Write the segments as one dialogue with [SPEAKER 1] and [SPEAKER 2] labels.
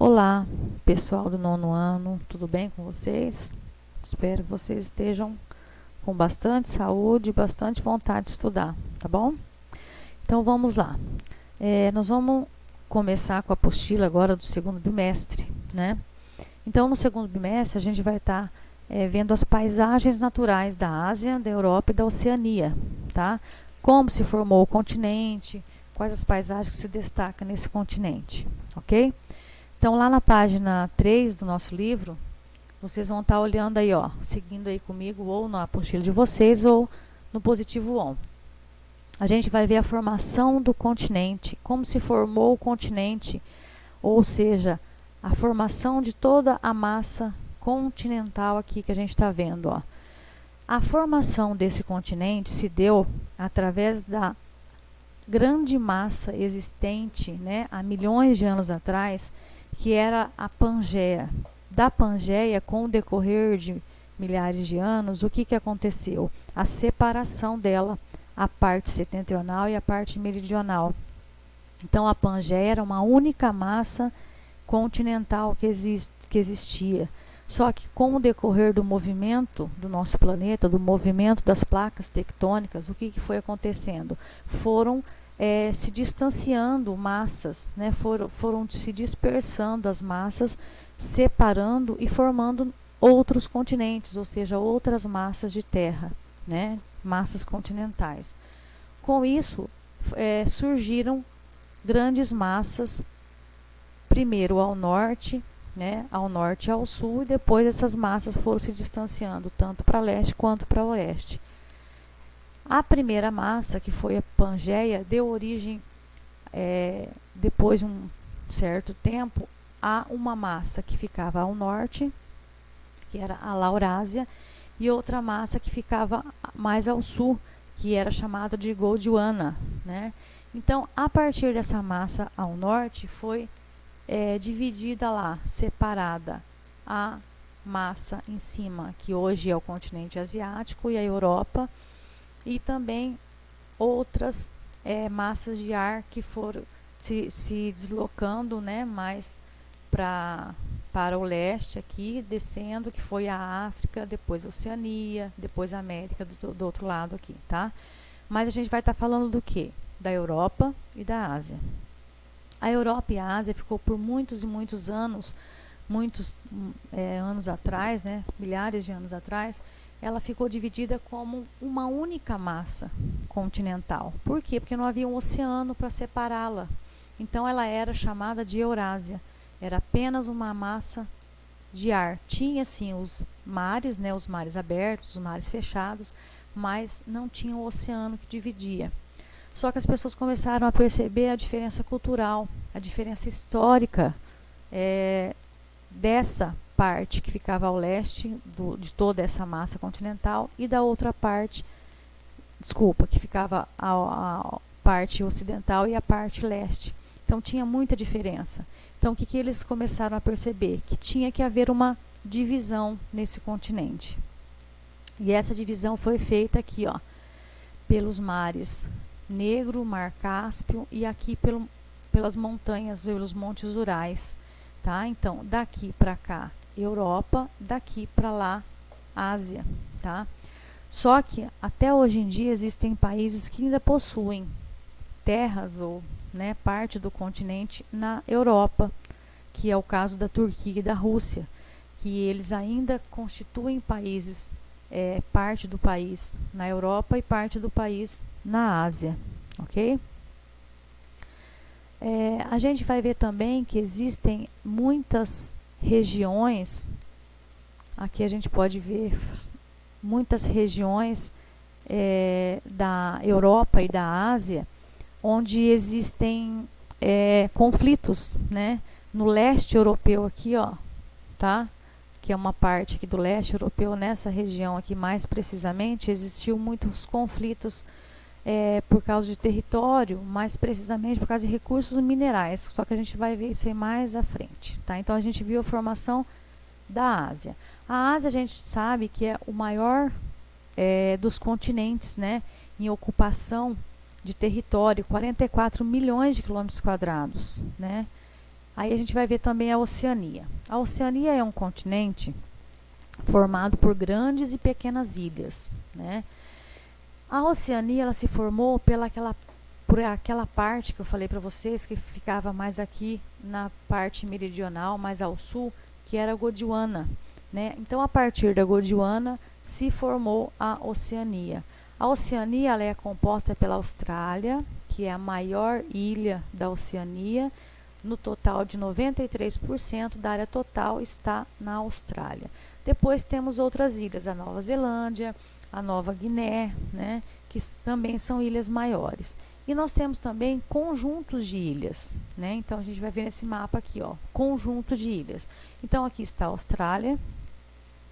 [SPEAKER 1] Olá, pessoal do nono ano, tudo bem com vocês? Espero que vocês estejam com bastante saúde e bastante vontade de estudar, tá bom? Então vamos lá. Nós vamos começar com a apostila agora do segundo bimestre, né? Então no segundo bimestre a gente vai estar vendo as paisagens naturais da Ásia, da Europa e da Oceania, tá? Como se formou o continente, quais as paisagens que se destacam nesse continente, ok? Então, lá na página 3 do nosso livro, vocês vão estar olhando aí, ó, seguindo aí comigo, ou na apostila de vocês, ou no positivo on. A gente vai ver a formação do continente, como se formou o continente, ou seja, a formação de toda a massa continental aqui que a gente está vendo, ó. A formação desse continente se deu através da grande massa existente, né, há milhões de anos atrás, que era a Pangeia. Da Pangeia, com o decorrer de milhares de anos, o que aconteceu? A separação dela, a parte setentrional e a parte meridional. Então, a Pangeia era uma única massa continental que existia. Só que com o decorrer do movimento do nosso planeta, do movimento das placas tectônicas, o que foi acontecendo? Foram se distanciando massas, né? foram se dispersando as massas, separando e formando outros continentes, ou seja, outras massas de terra, né? Massas continentais. Com isso, surgiram grandes massas, primeiro ao norte, né? Ao norte e ao sul, e depois essas massas foram se distanciando, tanto para leste quanto para oeste. A primeira massa, que foi a Pangeia, deu origem, depois de um certo tempo, a uma massa que ficava ao norte, que era a Laurásia, e outra massa que ficava mais ao sul, que era chamada de Gondwana, né? Então, a partir dessa massa ao norte, foi dividida lá, separada, a massa em cima, que hoje é o continente asiático e a Europa, e também outras massas de ar que foram se deslocando, né, mais para o leste aqui, descendo, que foi a África, depois a Oceania, depois a América do outro lado aqui, tá? Mas a gente vai estar falando do quê? Da Europa e da Ásia. A Europa e a Ásia ficou por muitos e muitos anos, anos atrás, né, milhares de anos atrás, ela ficou dividida como uma única massa continental. Por quê? Porque não havia um oceano para separá-la. Então ela era chamada de Eurásia. Era apenas uma massa de ar. Tinha sim os mares, né, os mares abertos, os mares fechados, mas não tinha um oceano que dividia. Só que as pessoas começaram a perceber a diferença cultural, a diferença histórica dessa parte que ficava ao leste de toda essa massa continental e da outra parte, que ficava a parte ocidental e a parte leste. Então tinha muita diferença. Então o que eles começaram a perceber? Que tinha que haver uma divisão nesse continente. E essa divisão foi feita aqui, ó, pelos mares Negro, Mar Cáspio e aqui pelas montanhas, pelos montes Urais, tá? Então, daqui para cá, Europa, daqui para lá, Ásia, tá? Só que até hoje em dia existem países que ainda possuem terras ou, né, parte do continente na Europa, que é o caso da Turquia e da Rússia, que eles ainda constituem países, parte do país na Europa e parte do país na Ásia, ok? A gente vai ver também que existem muitas regiões, aqui a gente pode ver muitas regiões da Europa e da Ásia, onde existem conflitos, né? No leste europeu aqui, ó, tá? Que é uma parte aqui do leste europeu, nessa região aqui mais precisamente, existiu muitos conflitos por causa de território, mais precisamente por causa de recursos minerais, só que a gente vai ver isso aí mais à frente, tá? Então a gente viu a formação da Ásia. A Ásia a gente sabe que é o maior dos continentes, né, em ocupação de território, 44 milhões de quilômetros quadrados, né? Aí a gente vai ver também a Oceania. A Oceania é um continente formado por grandes e pequenas ilhas, né? A Oceania ela se formou por aquela parte que eu falei para vocês, que ficava mais aqui na parte meridional, mais ao sul, que era a Gondwana, né? Então, a partir da Gondwana se formou a Oceania. A Oceania ela é composta pela Austrália, que é a maior ilha da Oceania. No total de 93% da área total está na Austrália. Depois temos outras ilhas, a Nova Zelândia, a Nova Guiné, né, que também são ilhas maiores. E nós temos também conjuntos de ilhas, né? Então a gente vai ver nesse mapa aqui, ó, conjunto de ilhas. Então aqui está a Austrália,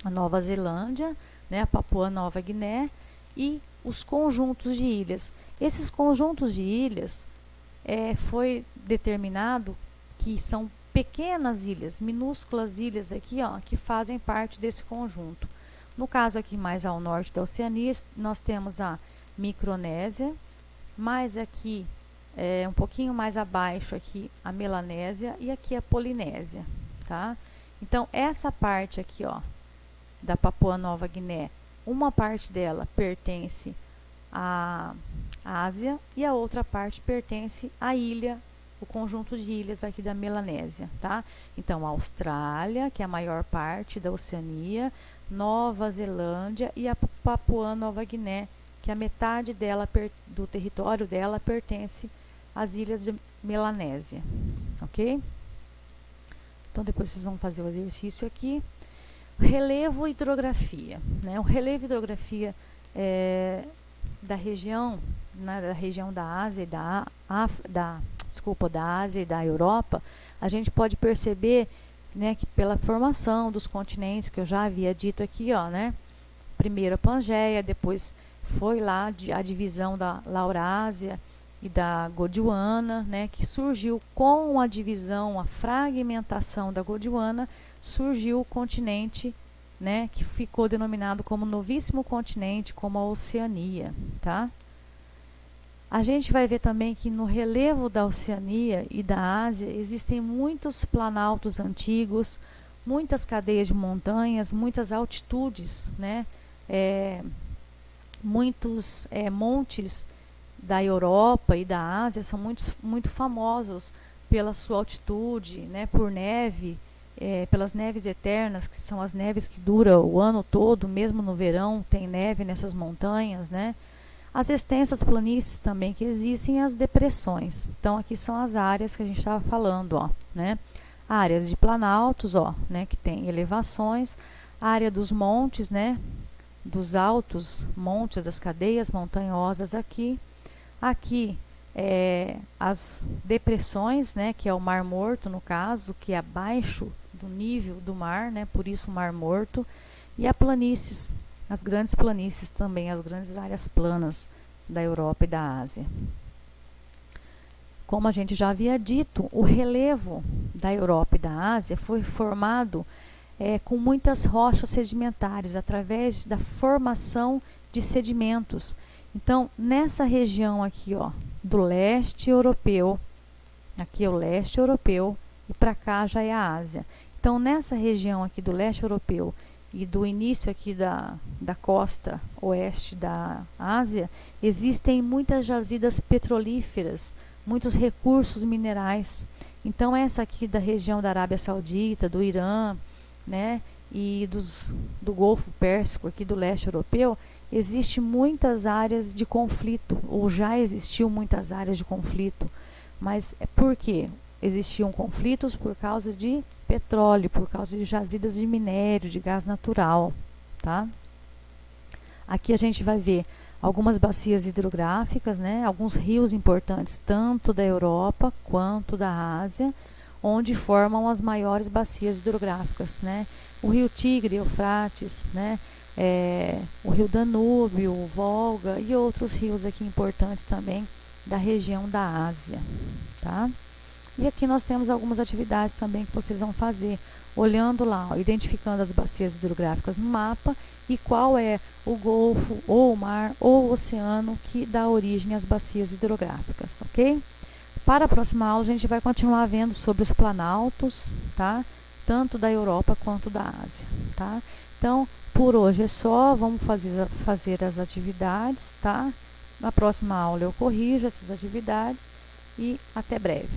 [SPEAKER 1] a Nova Zelândia, né, a Papua Nova Guiné e os conjuntos de ilhas. Esses conjuntos de ilhas foi determinado que são pequenas ilhas, minúsculas ilhas aqui, ó, que fazem parte desse conjunto. No caso aqui mais ao norte da Oceania, nós temos a Micronésia, mais aqui, um pouquinho mais abaixo aqui, a Melanésia e aqui a Polinésia, tá? Então, essa parte aqui, ó, da Papua Nova Guiné, uma parte dela pertence à Ásia e a outra parte pertence à ilha, o conjunto de ilhas aqui da Melanésia, tá? Então, a Austrália, que é a maior parte da Oceania, Nova Zelândia e a Papua Nova Guiné, que a metade dela, do território dela pertence às ilhas de Melanésia, ok? Então, depois vocês vão fazer o exercício aqui. Relevo e hidrografia, né? O relevo e hidrografia da região, né, da região da Ásia e da Ásia e da Europa, a gente pode perceber, né, que pela formação dos continentes, que eu já havia dito aqui, ó, né? Primeiro a Pangeia, depois foi lá a divisão da Laurásia e da Gondwana, né, que surgiu com a divisão, a fragmentação da Gondwana, surgiu o continente, né, que ficou denominado como novíssimo continente, como a Oceania, tá? A gente vai ver também que no relevo da Oceania e da Ásia existem muitos planaltos antigos, muitas cadeias de montanhas, muitas altitudes, né? Muitos montes da Europa e da Ásia são muito famosos pela sua altitude, né? Por neve, pelas neves eternas, que são as neves que duram o ano todo, mesmo no verão tem neve nessas montanhas, né? As extensas planícies também que existem, as depressões. Então, aqui são as áreas que a gente estava falando, ó, né? Áreas de planaltos, ó, né, que tem elevações, área dos montes, né, dos altos montes, das cadeias montanhosas aqui. Aqui, as depressões, né, que é o Mar Morto, no caso, que é abaixo do nível do mar, né, por isso o Mar Morto. E a planícies, as grandes planícies também, as grandes áreas planas da Europa e da Ásia. Como a gente já havia dito, o relevo da Europa e da Ásia foi formado com muitas rochas sedimentares, através da formação de sedimentos. Então, nessa região aqui, ó, do leste europeu, aqui é o leste europeu, e para cá já é a Ásia. Então, nessa região aqui do leste europeu, e do início aqui da costa oeste da Ásia, existem muitas jazidas petrolíferas, muitos recursos minerais. Então, essa aqui da região da Arábia Saudita, do Irã, né, e do Golfo Pérsico, aqui do leste europeu, existe muitas áreas de conflito, ou já existiu muitas áreas de conflito. Mas por quê? Existiam conflitos por causa de petróleo, por causa de jazidas de minério, de gás natural, tá? Aqui a gente vai ver algumas bacias hidrográficas, né? Alguns rios importantes, tanto da Europa quanto da Ásia, onde formam as maiores bacias hidrográficas, né? O rio Tigre, Eufrates, né? O rio Danúbio, o Volga e outros rios aqui importantes também da região da Ásia, tá? E aqui nós temos algumas atividades também que vocês vão fazer, olhando lá, ó, identificando as bacias hidrográficas no mapa e qual é o golfo, ou o mar, ou o oceano que dá origem às bacias hidrográficas, ok? Para a próxima aula, a gente vai continuar vendo sobre os planaltos, tá? Tanto da Europa quanto da Ásia, tá? Então, por hoje é só, vamos fazer as atividades, tá? Na próxima aula eu corrijo essas atividades e até breve.